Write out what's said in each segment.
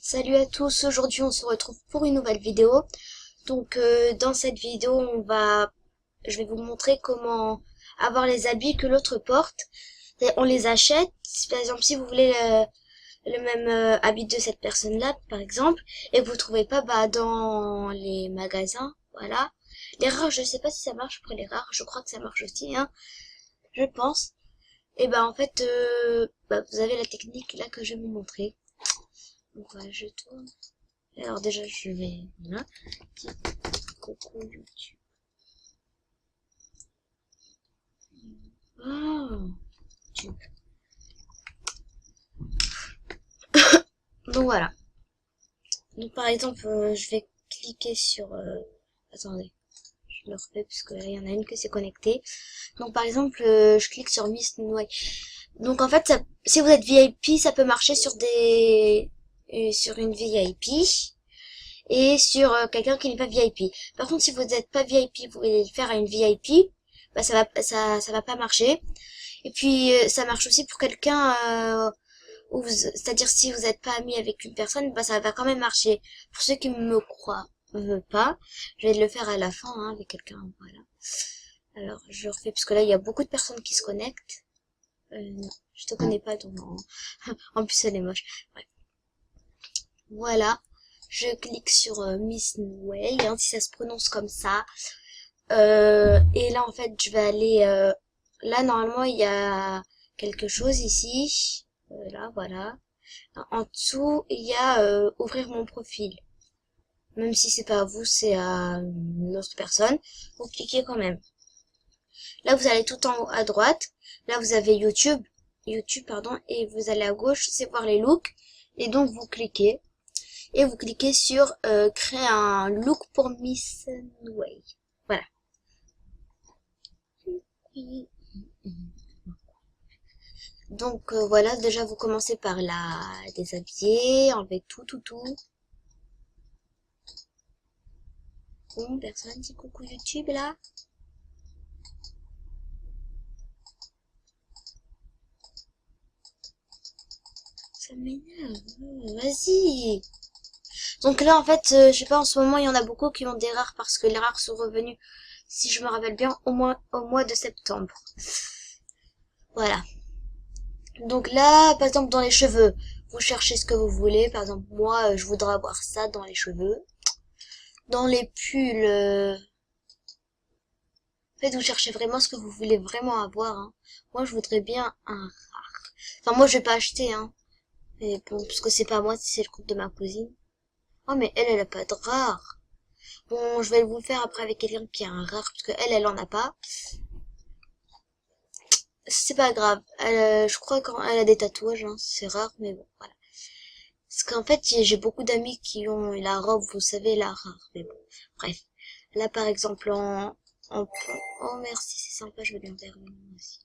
Salut à tous, aujourd'hui on se retrouve pour une nouvelle vidéo. Donc dans cette vidéo je vais vous montrer comment avoir les habits que l'autre porte. Et on les achète, par exemple si vous voulez le même habit de cette personne-là par exemple, et que vous trouvez pas dans les magasins, voilà. Les rares, je sais pas si ça marche pour les rares, je crois que ça marche aussi, hein, je pense. Et en fait, vous avez la technique là que je vais vous montrer. Donc voilà, je tourne. Alors déjà, je vais... Voilà. Petit coucou YouTube. Ah, YouTube. Donc voilà. Donc par exemple, je vais cliquer sur... Attendez, je le refais parce que là, il y en a une que c'est connecté. Donc par exemple, je clique sur Miss Noy. Donc en fait, si vous êtes VIP, ça peut marcher sur sur une VIP. Et sur quelqu'un qui n'est pas VIP. Par contre, si vous n'êtes pas VIP, vous voulez le faire à une VIP, ça va pas marcher. Et puis ça marche aussi pour quelqu'un c'est-à-dire si vous n'êtes pas ami avec une personne, ça va quand même marcher. Pour ceux qui me croient pas, je vais le faire à la fin avec quelqu'un, voilà. Alors je refais parce que là il y a beaucoup de personnes qui se connectent. Non, je te connais pas donc en plus elle est moche. Ouais. Voilà. Je clique sur Miss Way, si ça se prononce comme ça. Et là, en fait, je vais aller... là, normalement, il y a quelque chose ici. Là, voilà. En dessous, il y a ouvrir mon profil. Même si c'est pas à vous, c'est à une autre personne. Vous cliquez quand même. Là, vous allez tout en haut à droite. Là, vous avez YouTube. YouTube, pardon. Et vous allez à gauche, c'est voir les looks. Et donc, vous cliquez. Et vous cliquez sur créer un look pour Miss Way. Voilà. Donc voilà, déjà vous commencez par la déshabiller, enlever tout. Bon, personne dit coucou YouTube là. Ça m'énerve. Vas-y. Donc là en fait, je sais pas, en ce moment il y en a beaucoup qui ont des rares parce que les rares sont revenus, si je me rappelle bien, au mois de septembre. Voilà. Donc là, par exemple dans les cheveux, vous cherchez ce que vous voulez. Par exemple moi, je voudrais avoir ça dans les cheveux. Dans les pulls, en fait vous cherchez vraiment ce que vous voulez vraiment avoir. Hein. Moi je voudrais bien un rare. Enfin moi je vais pas acheter, hein. Mais bon, parce que c'est pas moi, c'est le compte de ma cousine. Oh mais elle a pas de rare. Bon, je vais vous le faire après avec quelqu'un qui a un rare, parce que elle en a pas. C'est pas grave. Je crois qu'elle a des tatouages, hein. C'est rare, mais bon, voilà. Parce qu'en fait, j'ai beaucoup d'amis qui ont la robe, vous savez, la rare. Mais bon, bref. Là, par exemple, oh merci, c'est sympa, je vais bien faire une aussi.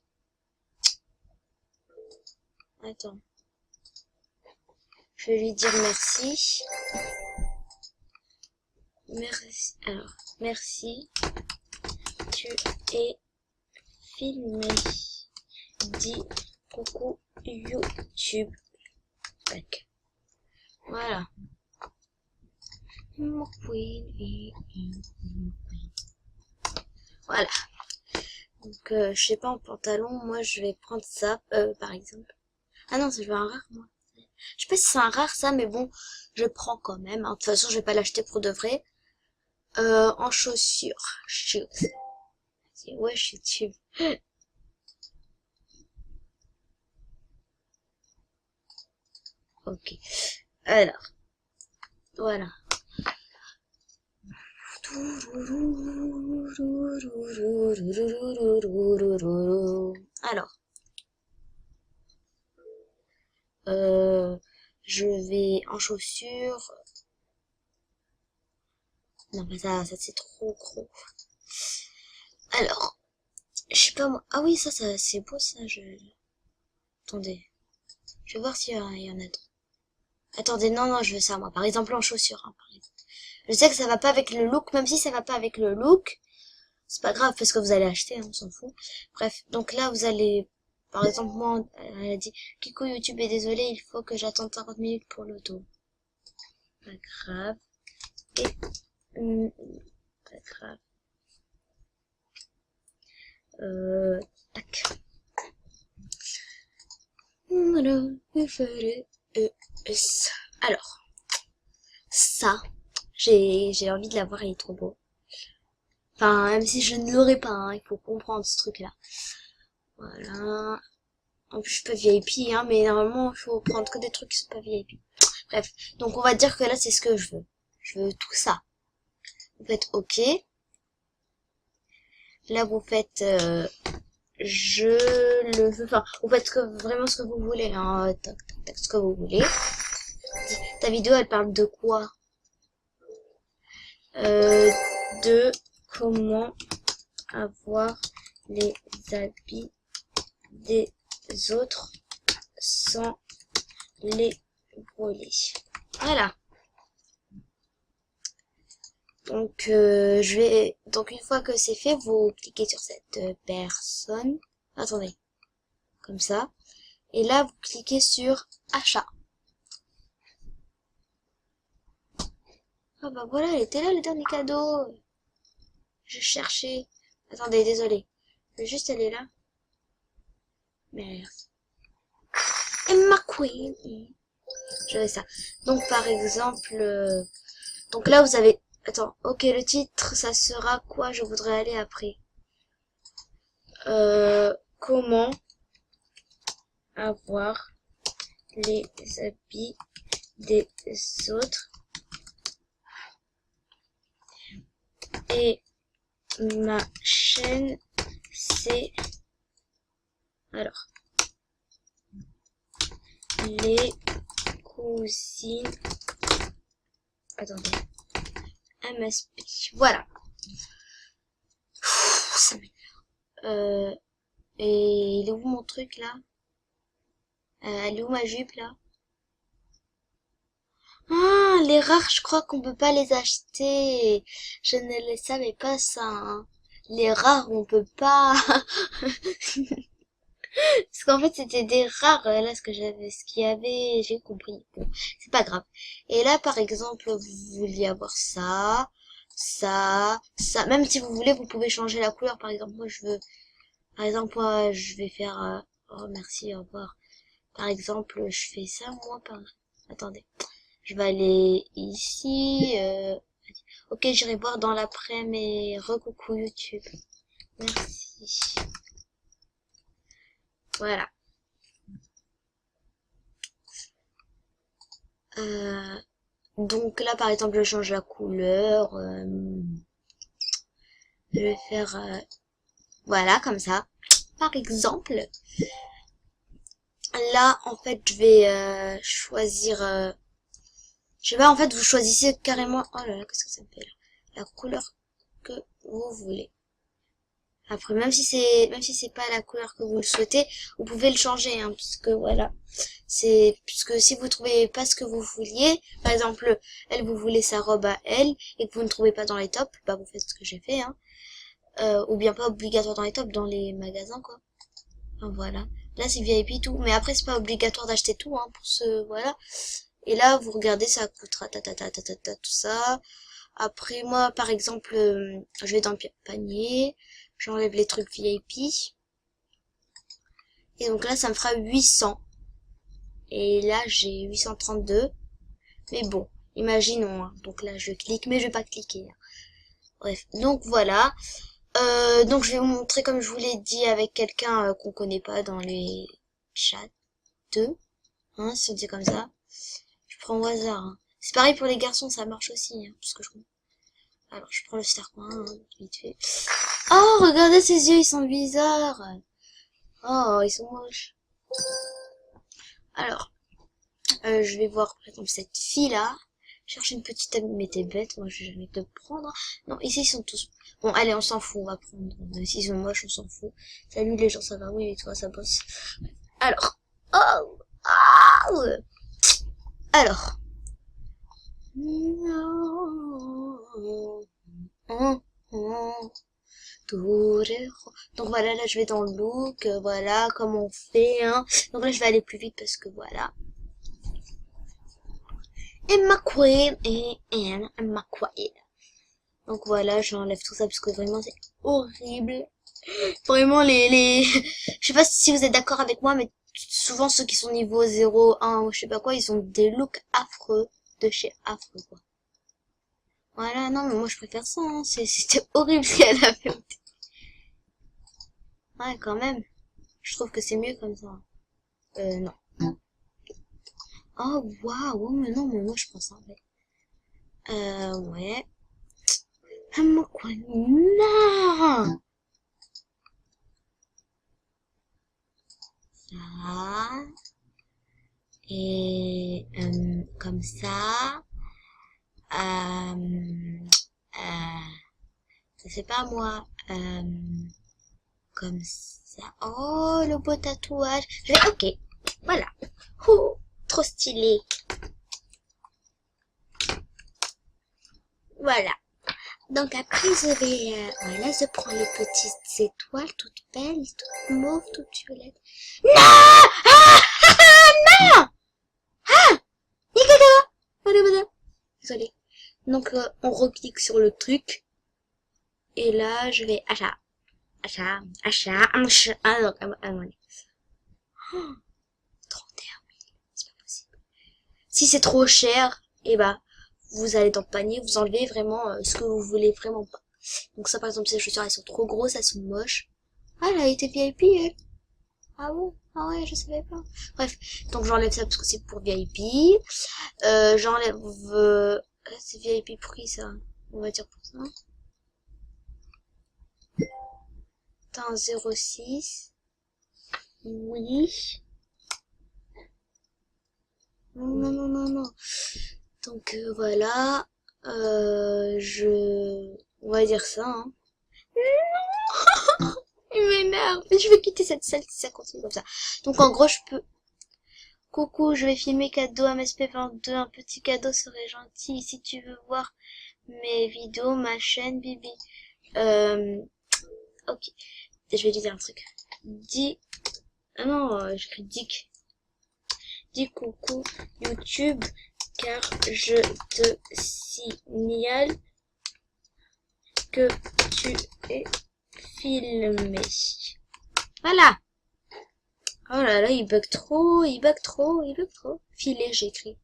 Attends. Je vais lui dire merci. Merci. Alors, merci. Tu es filmé. Dis coucou YouTube. Tac. Voilà. Voilà. Donc, je sais pas, en pantalon, moi, je vais prendre ça, par exemple. Ah non, je veux un rare, moi. Je sais pas si c'est un rare, ça, mais bon, je prends quand même. Hein. De toute façon, je vais pas l'acheter pour de vrai. En chaussures. Ouais, je suis dessus. Ok. Alors, voilà. Alors, je vais en chaussures. Non, mais ça c'est trop gros. Alors, je sais pas moi. Ah oui, ça c'est beau ça. Attendez, je vais voir s'il y en a d'autres. Attendez, non, je veux ça moi. Par exemple en chaussures. Hein, par exemple. Je sais que ça va pas avec le look, même si ça va pas avec le look. C'est pas grave parce que vous allez acheter, hein, on s'en fout. Bref, donc là vous allez, par exemple moi, elle a dit, Kiko YouTube est désolé, il faut que j'attende 50 minutes pour l'auto. pas grave. Et pas grave. Tac. Alors, ça, j'ai envie de l'avoir, il est trop beau. Enfin, même si je ne l'aurais pas, hein, il faut comprendre ce truc-là. Voilà. En plus, je suis pas VIP, hein, mais normalement, il faut prendre que des trucs qui sont pas VIP. Bref, donc on va dire que là, c'est ce que je veux. Je veux tout ça. Vous faites OK. Là, vous faites je le veux. Enfin, vous faites vraiment ce que vous voulez, hein. Tac, tac, tac, ce que vous voulez. Ta vidéo, elle parle de quoi? De comment avoir les habits des autres sans les voler. Voilà. Donc donc une fois que c'est fait, vous cliquez sur cette personne. Attendez. Comme ça. Et là, vous cliquez sur achat. Ah bah voilà, elle était là le dernier cadeau. Je cherchais. Attendez, désolé. Je vais juste aller là. Merde. Emma Queen. J'avais ça. Donc par exemple, donc là vous avez. Attends, ok, le titre, ça sera quoi? Je voudrais aller après. Comment avoir les habits des autres et ma chaîne c'est alors les cousines, attendez, MSP, voilà. Ça et il est où mon truc là? Elle est où ma jupe là? Ah, les rares, je crois qu'on peut pas les acheter. Je ne le savais pas ça, hein. Les rares, on peut pas. Parce qu'en fait, c'était des rares, là, ce qu'il y avait, j'ai compris. Bon, c'est pas grave. Et là, par exemple, vous vouliez avoir ça, ça, ça. Même si vous voulez, vous pouvez changer la couleur. Par exemple, moi, je vais faire, oh, merci, au revoir. Par exemple, je fais ça, moi, attendez. Je vais aller ici. Ok, j'irai voir dans l'après, mais recoucou YouTube. Merci. Voilà. Donc là, par exemple, je change la couleur. Je vais faire... voilà, comme ça. Par exemple, là, en fait, je vais choisir... je sais pas, en fait, vous choisissez carrément... Oh là là, qu'est-ce que ça me fait là? La couleur que vous voulez. Après, même si c'est pas la couleur que vous le souhaitez, vous pouvez le changer, hein, puisque voilà. Puisque si vous trouvez pas ce que vous vouliez, par exemple, elle, vous voulez sa robe à elle, et que vous ne trouvez pas dans les tops, bah, vous faites ce que j'ai fait, hein. Ou bien pas obligatoire dans les tops, dans les magasins, quoi. Enfin, voilà. Là, c'est VIP tout, mais après, c'est pas obligatoire d'acheter tout, hein, pour voilà. Et là, vous regardez, ça coûtera tout ça. Après, moi, par exemple, je vais dans le panier. J'enlève les trucs VIP. Et donc là, ça me fera 800. Et là, j'ai 832. Mais bon, imaginons. Hein. Donc là, je clique, mais je vais pas cliquer. Hein. Bref, donc voilà. Donc je vais vous montrer, comme je vous l'ai dit, avec quelqu'un qu'on connaît pas dans les chats. Hein, si on dit comme ça. Je prends au hasard. Hein. C'est pareil pour les garçons, ça marche aussi. Hein, parce que alors, je prends le Starcoin, hein, vite fait. Oh, regardez ses yeux, ils sont bizarres. Oh, ils sont moches. Alors, je vais voir, par exemple, cette fille-là. Cherche une petite amie, mais t'es bête, moi je vais jamais te prendre. Non, ici ils sont tous... Bon, allez, on s'en fout, on va prendre. S'ils sont moches, on s'en fout. Salut les gens, ça va? Oui, et toi, ça bosse. Alors. Oh! Oh! Alors. Donc voilà, là je vais dans le look, voilà comment on fait, hein. Donc là je vais aller plus vite parce que voilà. Emma Queen et Emma Queen. Donc voilà, j'enlève tout ça parce que vraiment c'est horrible. Vraiment je sais pas si vous êtes d'accord avec moi, mais souvent ceux qui sont niveau 0, 1 ou je sais pas quoi, ils ont des looks affreux de chez affreux quoi. Voilà, non mais moi je préfère ça, hein. C'était horrible ce qu'elle a fait. Ouais, quand même. Je trouve que c'est mieux comme ça. Non. Oh waouh, mais non, mais moi je pense ça en fait. Ouais. Moi quoi, non. Ça. Et comme ça. Ça c'est pas moi. Comme ça. Oh, le beau tatouage. Ok, voilà. Oh, trop stylé. Voilà. Donc après, voilà, je prends les petites étoiles toutes belles, toutes mauves, toutes violettes. Non! Ah! Non! Ah! Désolée. Donc, on reclique sur le truc. Et là, je vais achat. Ah non, oh, 31 000, c'est pas possible. Si c'est trop cher, eh ben, vous allez dans le panier, vous enlevez vraiment ce que vous voulez vraiment pas. Donc ça, par exemple, ces chaussures, elles sont trop grosses, elles sont moches. Ah, elle a été VIP, elle. Ah bon? Ah ouais, je savais pas. Bref, donc j'enlève ça parce que c'est pour VIP. J'enlève... c'est VIP pour qui, ça? On va dire pour ça. Attends, 06. Oui. Non, non, non, non, non. Donc voilà. On va dire ça, hein. Il m'énerve. Mais je vais quitter cette salle si ça continue comme ça. Donc en gros, je peux... Coucou, je vais filmer cadeau MSP22. Un petit cadeau serait gentil. Si tu veux voir mes vidéos, ma chaîne, Bibi. Ok. Je vais lui dire un truc. Dis... Ah non, j'écris Dick. Dis coucou YouTube, car je te signale que tu es filmé. Voilà. Oh là là, il bug trop, il bug trop, il bug trop. Filet, j'écris.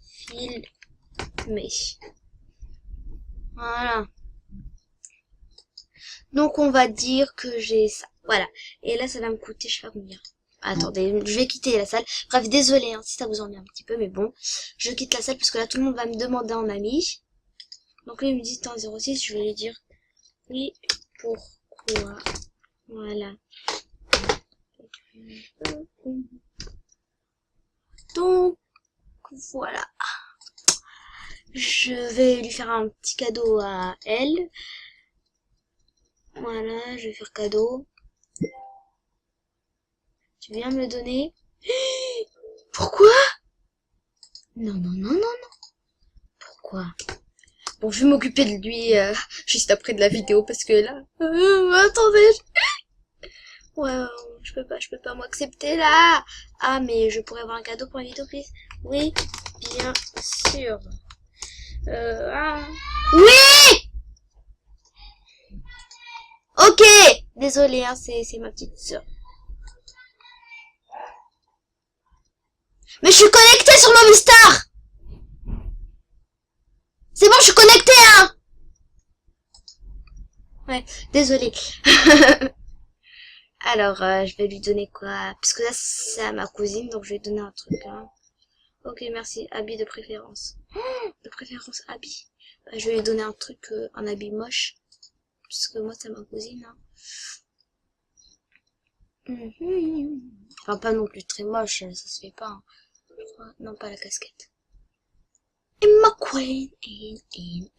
Filmé. Voilà. Donc on va dire que j'ai ça. Voilà. Et là, ça va me coûter, je sais pas combien. Attendez, je vais quitter la salle. Bref, désolé hein, si ça vous ennuie un petit peu, mais bon. Je quitte la salle parce que là, tout le monde va me demander en ami. Donc là, il me dit temps 06, je vais lui dire oui, pourquoi. Voilà. Donc, voilà. Je vais lui faire un petit cadeau à elle. Voilà, je vais faire cadeau. Tu viens me le donner? Pourquoi? Non, non, non, non, non. Pourquoi? Bon, je vais m'occuper de lui juste après de la vidéo parce que là... attendez. Ouais, je peux pas m'accepter là. Ah, mais je pourrais avoir un cadeau pour la vidéo, please. Oui, bien sûr. Oui! Ok! Désolée, hein, c'est ma petite sœur. Mais je suis connectée sur Movistar! C'est bon, je suis connectée, hein! Ouais, désolée. Alors, je vais lui donner quoi? Parce que là, c'est à ma cousine, donc je vais lui donner un truc, hein. Ok, merci. Habit de préférence. De préférence, habit. Je vais lui donner un truc, un habit moche. Parce que moi, c'est ma cousine, hein. Enfin, pas non plus très moche, ça se fait pas, hein. Non, pas la casquette. Emma Queen,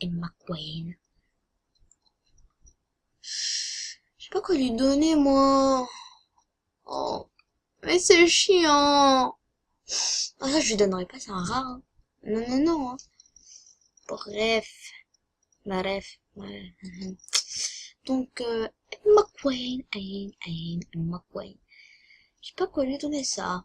Emma Queen. Je sais pas quoi lui donner, moi. Oh, mais c'est chiant. Ah, ça, je lui donnerai pas, c'est un rare, hein. Non, non, non, hein. Bref. Ouais. Donc, Emma Queen, Emma Queen. Je sais pas quoi lui donner ça.